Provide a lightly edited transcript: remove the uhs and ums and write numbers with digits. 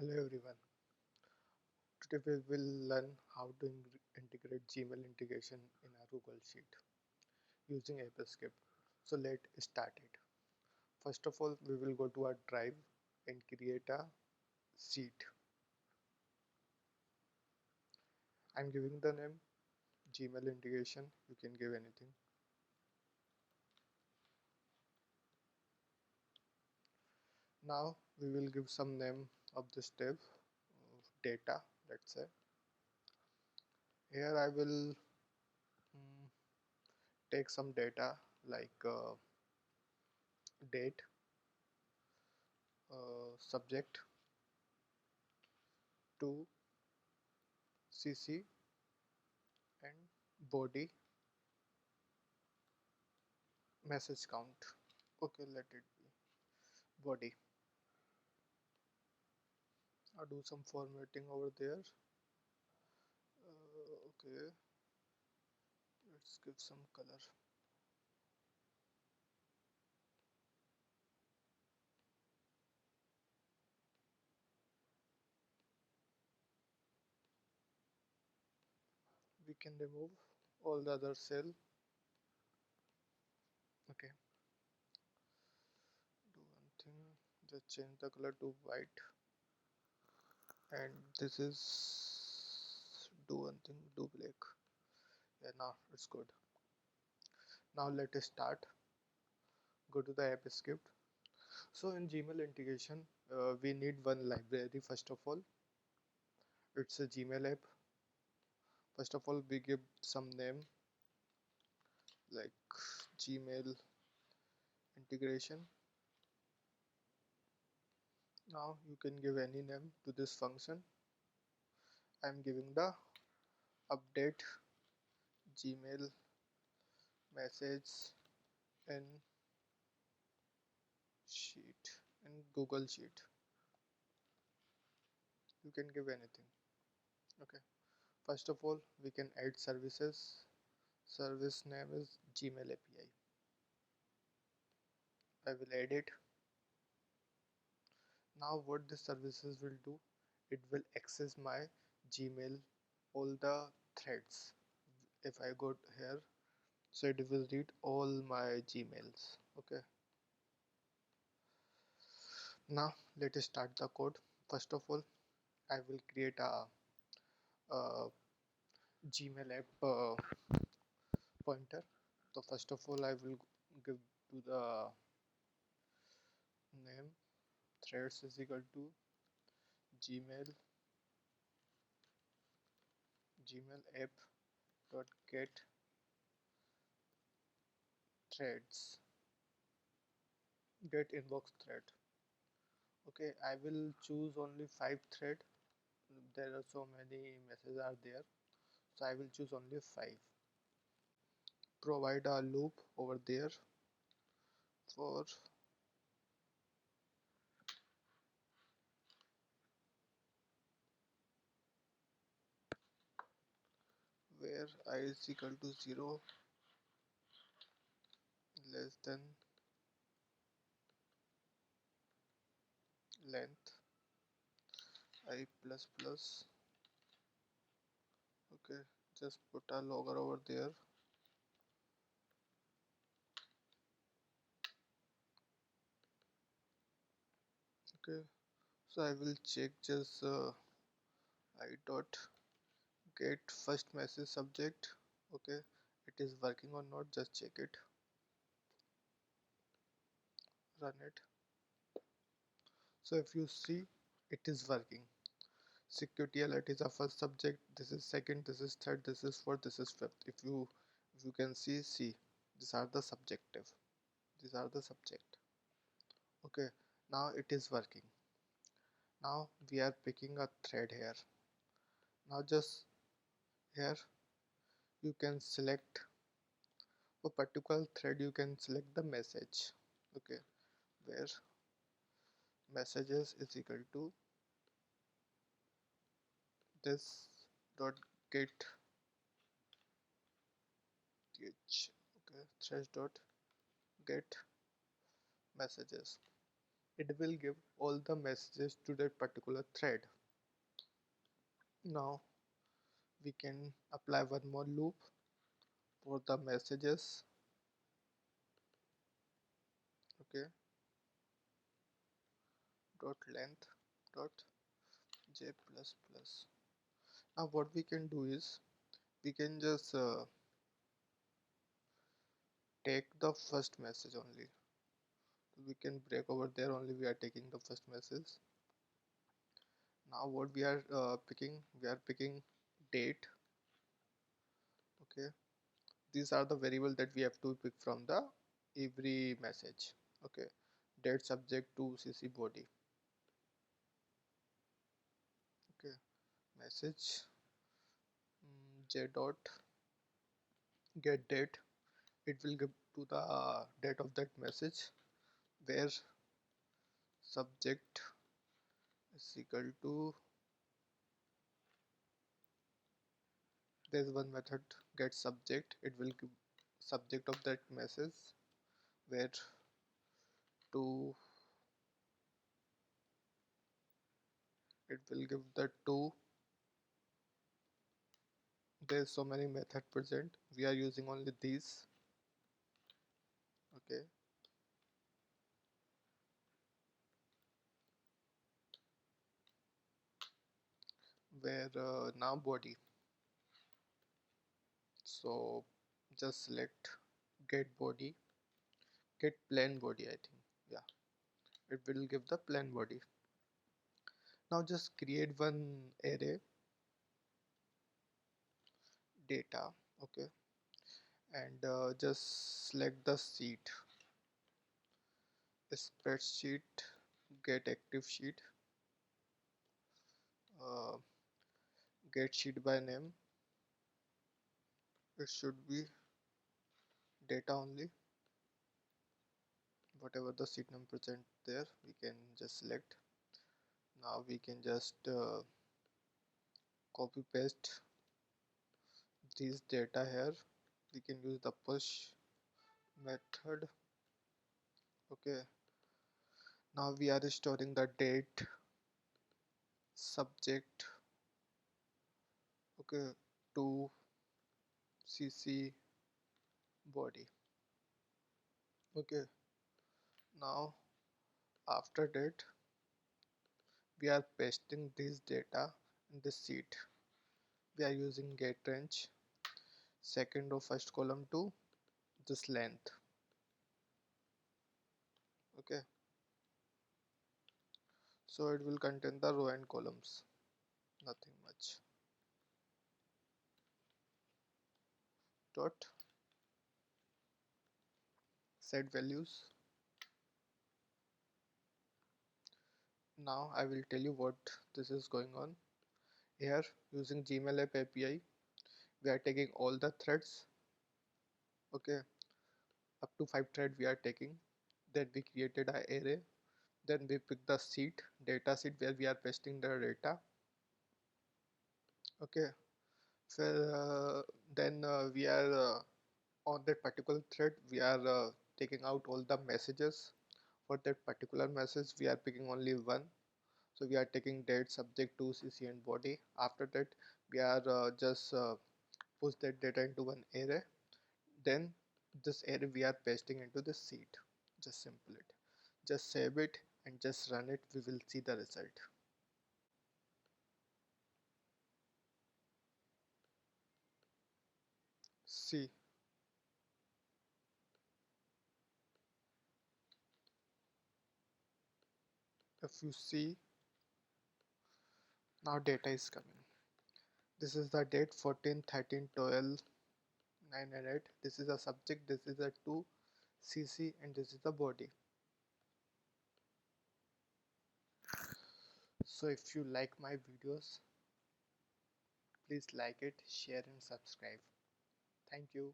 Hello everyone. Today we will learn how to integrate Gmail integration in our Google Sheet using AppScript. So let's start it. First of all, we will go to our drive and create a sheet. I'm giving the name Gmail integration. You can give anything. Now we will give some name of this tab, data. Let's say here I will take some data like date, subject to CC and body message count. Okay, let it be body. I'll do some formatting over there. Okay, let's give some color. We can remove all the other cell. Okay, do one thing, just change the color to white, and this is do one thing, do black. Yeah, now it's good. Now let us start. Go to the app script. So in Gmail integration, we need one library. First of all, it's a Gmail app. First of all, we give some name like Gmail integration. Now you can give any name to this function. I'm giving the update Gmail message in sheet in Google Sheet. You can give anything. Okay. First of all, we can add services. Service name is Gmail API. I will add it. Now what the services will do? It will access my Gmail, all the threads. If I go here, so it will read all my Gmails. Okay. Now let us start the code. First of all, I will create a Gmail app pointer. So first of all, I will give to the name threads is equal to Gmail Gmail app dot get threads, get inbox thread. Okay, I will choose only 5 thread. There are so many messages are there, so I will choose only 5. Provide a loop over there for where I is equal to 0, less than length I plus plus. Okay, just put a logger over there. Okay, so I will check just I dot get first message subject. Okay, it is working or not, just check it, run it. So if you see, it is working. Security alert is a first subject, this is second, this is third, this is fourth, this is fifth. If you can see, these are the subjective, these are the subject. Okay, now it is working. Now we are picking a thread here. Now just here you can select for particular thread, you can select the message. Okay, where messages is equal to this dot get th. Okay, thread dot get messages. it will give all the messages to that particular thread. Now we can apply one more loop for the messages. Okay, dot length dot j plus plus. Now what we can do is we can just take the first message only. We can break over there only, we are taking the first message. Now what we are picking, we are picking date. Okay, these are the variable that we have to pick from the every message. Okay, date subject to cc body. Okay, message j dot get date, it will give to the date of that message, where subject is equal to, there is one method get subject, it will give subject of that message, where to, it will give the to. There's so many method present, we are using only these. Okay, where now body, so just select get body, get plain body, I think, yeah, it will give the plain body. Now just create one array data. Okay, and just select the sheet, spreadsheet, get active sheet, uh, get sheet by name, it should be data only, whatever the sheet number present there we can just select. Now we can just copy paste this data here, we can use the push method. Okay, now we are storing the date subject, okay, to cc body. Okay, now after that we are pasting this data in this sheet, we are using get range, second or first column to this length. Okay, so it will contain the row and columns, nothing much. Dot set values. Now I will tell you what this is going on. Here using Gmail app API we are taking all the threads. Okay, up to 5 thread we are taking, then we created an array, then we pick the sheet, data sheet, where we are pasting the data. Okay, so then we are on that particular thread we are taking out all the messages. For that particular message we are picking only one, so we are taking date subject to cc and body. After that we are just push that data into one array, then this array we are pasting into the sheet. Just simple it, just save it and just run it, we will see the result. See, if you see, now data is coming. This is the date 14 13 12 9 and 8. This is a subject, this is a 2 cc, and this is the body. So if you like my videos, please like it, share and subscribe. Thank you.